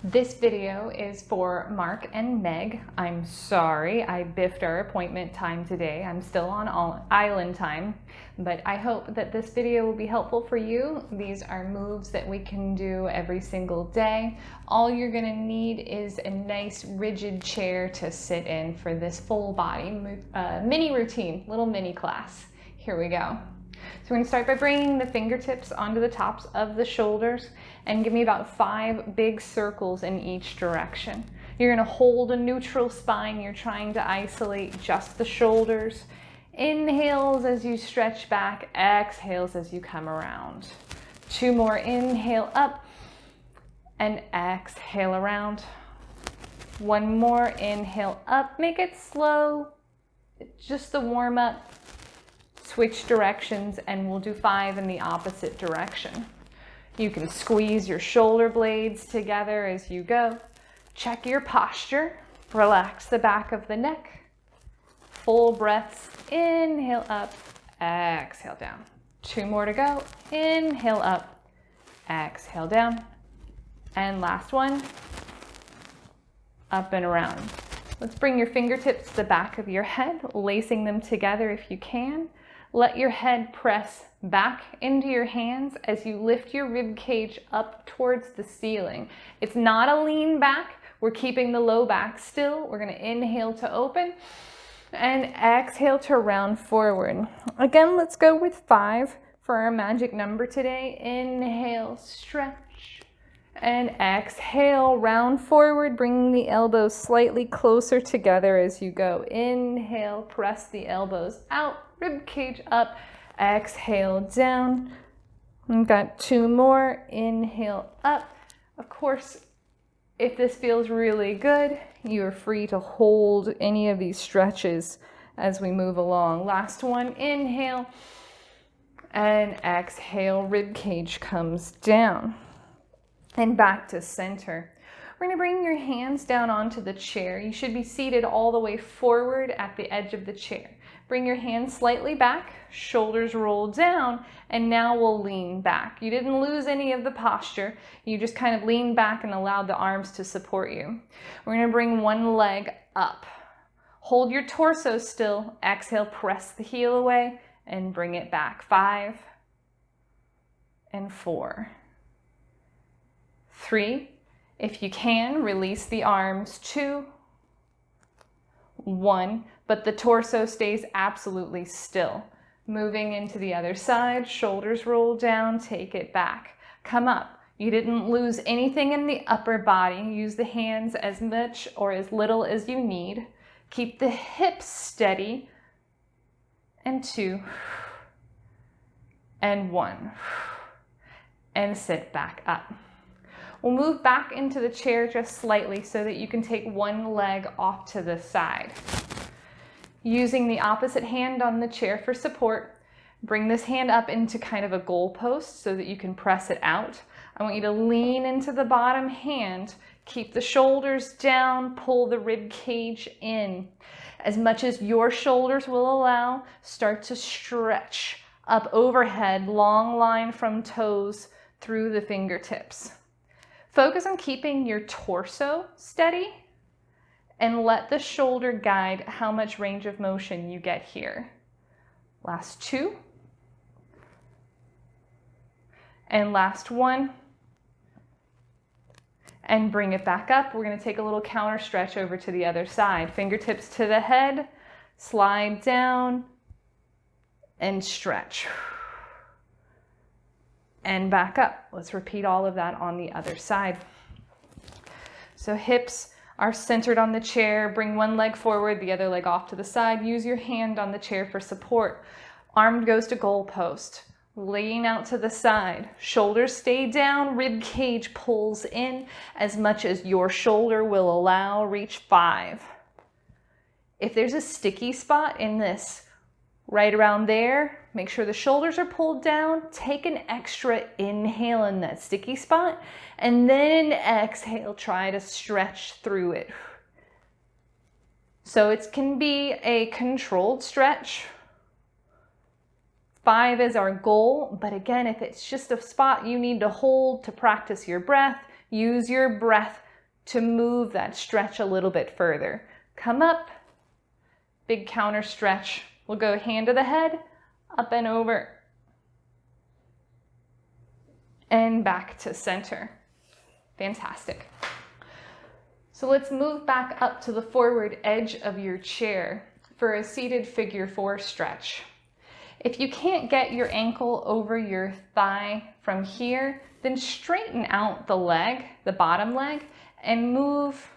This video is for Mark and Meg. I'm sorry I biffed our appointment time today. I'm still on island time, but I hope that this video will be helpful for you. These are moves that we can do every single day. All you're gonna need is a nice rigid chair to sit in for this full body mini routine, little mini class. Here we go. So we're going to start by bringing the fingertips onto the tops of the shoulders and give me about 5 big circles in each direction. You're going to hold a neutral spine. You're trying to isolate just the shoulders. Inhales as you stretch back, exhales as you come around. 2 more, inhale up and exhale around. 1 more, inhale up, make it slow, just the warm up. Switch directions and we'll do 5 in the opposite direction. You can squeeze your shoulder blades together as you go. Check your posture. Relax the back of the neck. Full breaths. Inhale up, exhale down. 2 more to go. Inhale up, exhale down. And last one, up and around. Let's bring your fingertips to the back of your head, lacing them together if you can. Let your head press back into your hands as you lift your rib cage up towards the ceiling. It's not a lean back. We're keeping the low back still. We're going to inhale to open and exhale to round forward. Again, let's go with 5 for our magic number today. Inhale, stretch, and exhale, round forward, bringing the elbows slightly closer together as you go. Inhale, press the elbows out. Rib cage up, exhale down. We've got 2 more, inhale up. Of course, if this feels really good, you are free to hold any of these stretches as we move along. Last one, inhale and exhale, rib cage comes down and back to center. We're going to bring your hands down onto the chair. You should be seated all the way forward at the edge of the chair. Bring your hands slightly back, shoulders roll down, and now we'll lean back. You didn't lose any of the posture. You just kind of leaned back and allowed the arms to support you. We're going to bring one leg up. Hold your torso still. Exhale, press the heel away and bring it back. 5 and 4. 3. If you can, release the arms. 2. 1. But the torso stays absolutely still. Moving into the other side, shoulders roll down, take it back. Come up. You didn't lose anything in the upper body. Use the hands as much or as little as you need. Keep the hips steady. And 2. And 1. And sit back up. We'll move back into the chair just slightly so that you can take one leg off to the side. Using the opposite hand on the chair for support, bring this hand up into kind of a goalpost so that you can press it out. I want you to lean into the bottom hand, keep the shoulders down, pull the rib cage in. As much as your shoulders will allow, start to stretch up overhead, long line from toes through the fingertips. Focus on keeping your torso steady and let the shoulder guide how much range of motion you get here. Last 2. And last 1. And bring it back up. We're going to take a little counter stretch over to the other side. Fingertips to the head, slide down, and stretch. And back up. Let's repeat all of that on the other side. So hips are centered on the chair. Bring one leg forward, the other leg off to the side. Use your hand on the chair for support. Arm goes to goalpost. Lean out to the side. Shoulders stay down. Rib cage pulls in as much as your shoulder will allow. Reach 5. If there's a sticky spot in this, right around there, make sure the shoulders are pulled down. Take an extra inhale in that sticky spot and then exhale, try to stretch through it. So it can be a controlled stretch. 5 is our goal, but again, if it's just a spot you need to hold to practice your breath, use your breath to move that stretch a little bit further. Come up, big counter stretch. We'll go hand to the head, up and over, and back to center. Fantastic. So let's move back up to the forward edge of your chair for a seated figure 4 stretch. If you can't get your ankle over your thigh from here, then straighten out the leg, the bottom leg, and move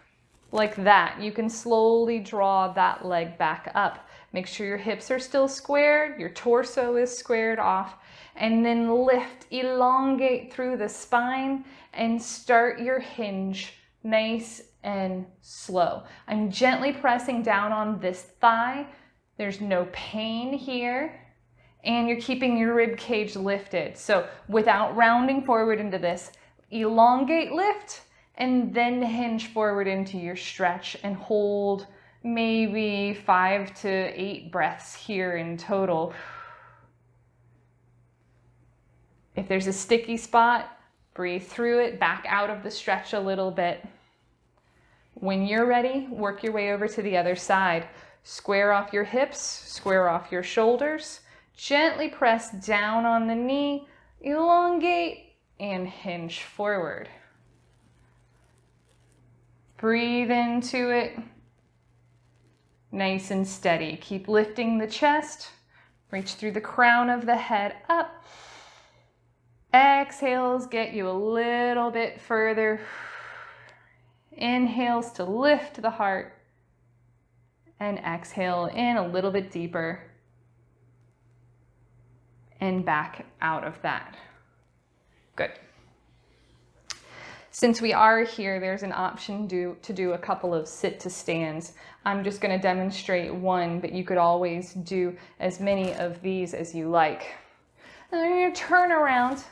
like that. You can slowly draw that leg back up. Make sure your hips are still squared, your torso is squared off, and then lift, elongate through the spine and start your hinge nice and slow. I'm gently pressing down on this thigh. There's no pain here, and you're keeping your rib cage lifted. So without rounding forward into this, elongate, lift, and then hinge forward into your stretch and hold maybe 5 to 8 breaths here in total. If there's a sticky spot, breathe through it, back out of the stretch a little bit. When you're ready, work your way over to the other side. Square off your hips, square off your shoulders, gently press down on the knee, elongate, and hinge forward. Breathe into it, nice and steady. Keep lifting the chest, reach through the crown of the head up. Exhales get you a little bit further. Inhales to lift the heart, and exhale in a little bit deeper and back out of that. Good. Since we are here, there's an option to do a couple of sit to stands. I'm just going to demonstrate one, but you could always do as many of these as you like. And then you're going to turn around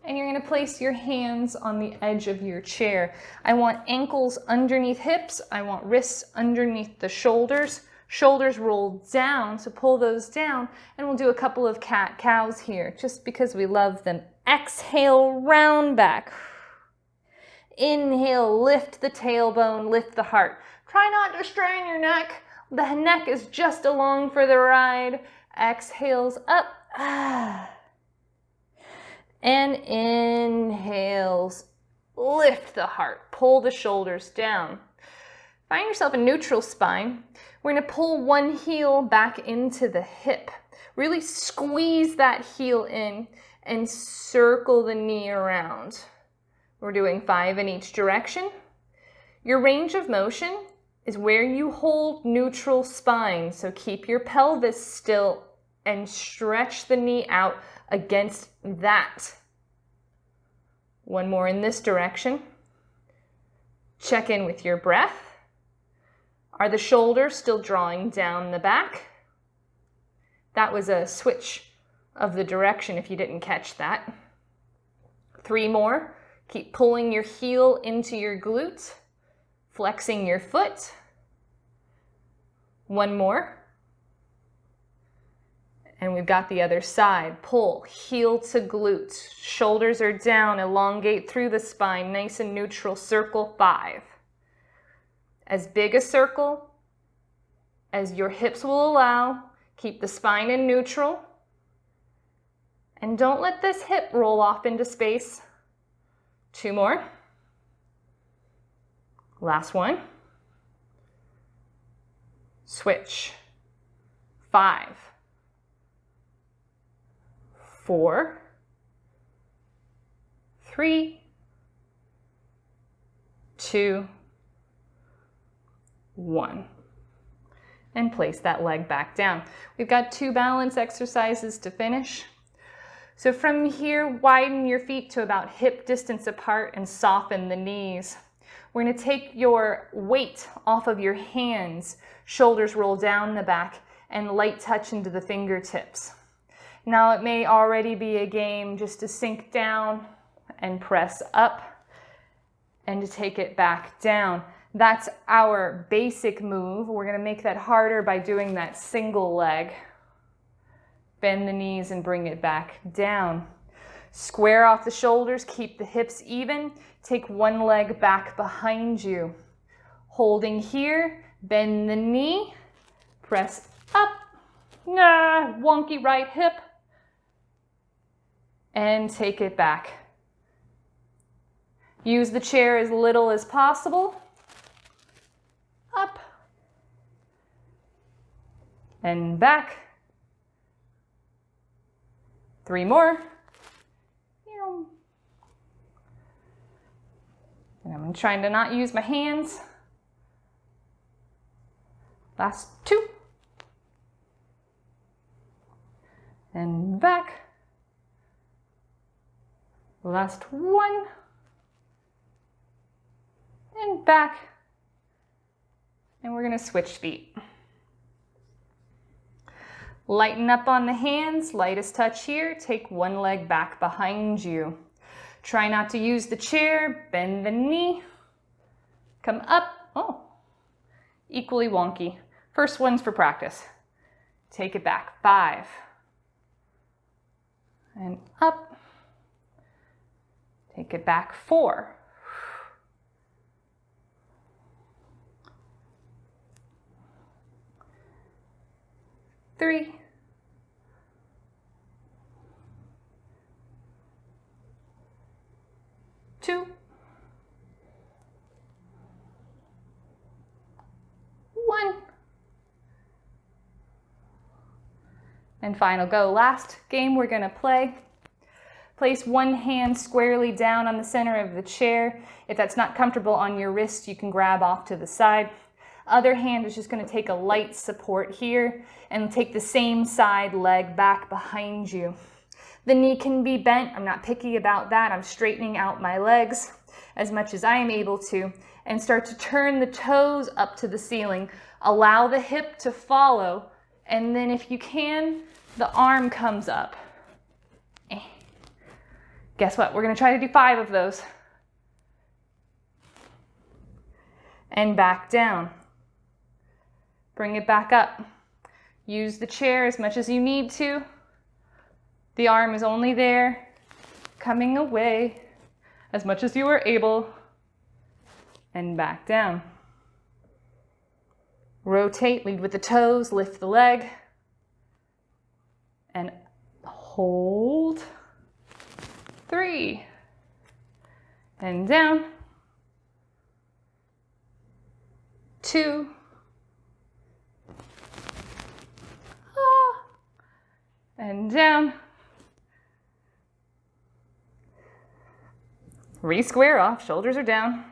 and you're going to place your hands on the edge of your chair. I want ankles underneath hips. I want wrists underneath the shoulders. Shoulders roll down, so pull those down, and we'll do a couple of cat-cows here, just because we love them. Exhale, round back. Inhale, lift the tailbone, lift the heart. Try not to strain your neck. The neck is just along for the ride. Exhales up. And inhales, lift the heart, pull the shoulders down. Find yourself a neutral spine. We're going to pull one heel back into the hip. Really squeeze that heel in and circle the knee around. We're doing 5 in each direction. Your range of motion is where you hold neutral spine, so keep your pelvis still and stretch the knee out against that. One more in this direction. Check in with your breath. Are the shoulders still drawing down the back? That was a switch of the direction if you didn't catch that. 3 more. Keep pulling your heel into your glute, flexing your foot. 1 more. And we've got the other side. Pull, heel to glute. Shoulders are down, elongate through the spine, nice and neutral. Circle 5. As big a circle as your hips will allow. Keep the spine in neutral. And don't let this hip roll off into space. 2 more. Last one. Switch. 5. 4, 3, 2, 1. And place that leg back down. We've got 2 balance exercises to finish. So from here, widen your feet to about hip distance apart and soften the knees. We're going to take your weight off of your hands, shoulders roll down the back, and light touch into the fingertips. Now it may already be a game just to sink down and press up and to take it back down. That's our basic move. We're going to make that harder by doing that single leg. Bend the knees and bring it back down. Square off the shoulders, keep the hips even. Take one leg back behind you. Holding here, bend the knee, press up. Wonky right hip. And take it back. Use the chair as little as possible. Up. And back. 3 more. And I'm trying to not use my hands. Last 2. And back. Last 1. And back. And we're going to switch feet. Lighten up on the hands, lightest touch here. Take one leg back behind you. Try not to use the chair, bend the knee. Come up. Oh, equally wonky. First one's for practice. Take it back. 5. And up. Take it back. 4. 3. 2. 1. And final go. Last game we're going to play. Place one hand squarely down on the center of the chair. If that's not comfortable on your wrist, you can grab off to the side. Other hand is just going to take a light support here and take the same side leg back behind you. The knee can be bent. I'm not picky about that. I'm straightening out my legs as much as I am able to and start to turn the toes up to the ceiling. Allow the hip to follow, and then if you can, the arm comes up. Guess what? We're going to try to do 5 of those. And back down. Bring it back up. Use the chair as much as you need to. The arm is only there, coming away as much as you are able. And back down. Rotate, lead with the toes, lift the leg. And hold. 3. And down. 2. And down. Re-square off, shoulders are down.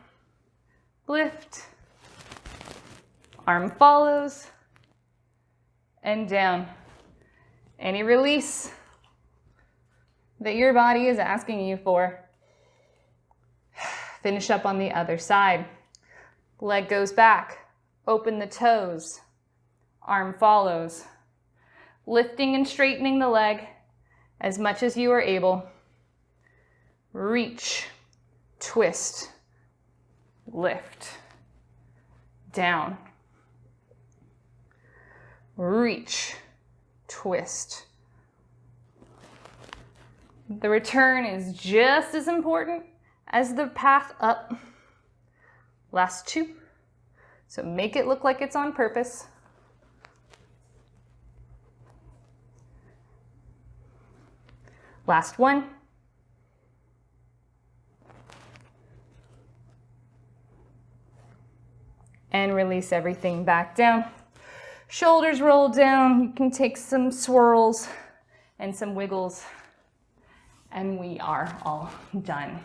Lift. Arm follows. And down. Any release that your body is asking you for. Finish up on the other side. Leg goes back. Open the toes. Arm follows. Lifting and straightening the leg as much as you are able. Reach, twist, lift, down. Reach, twist. The return is just as important as the path up. Last 2. So make it look like it's on purpose. Last 1. And release everything back down. Shoulders roll down. You can take some swirls and some wiggles. And we are all done.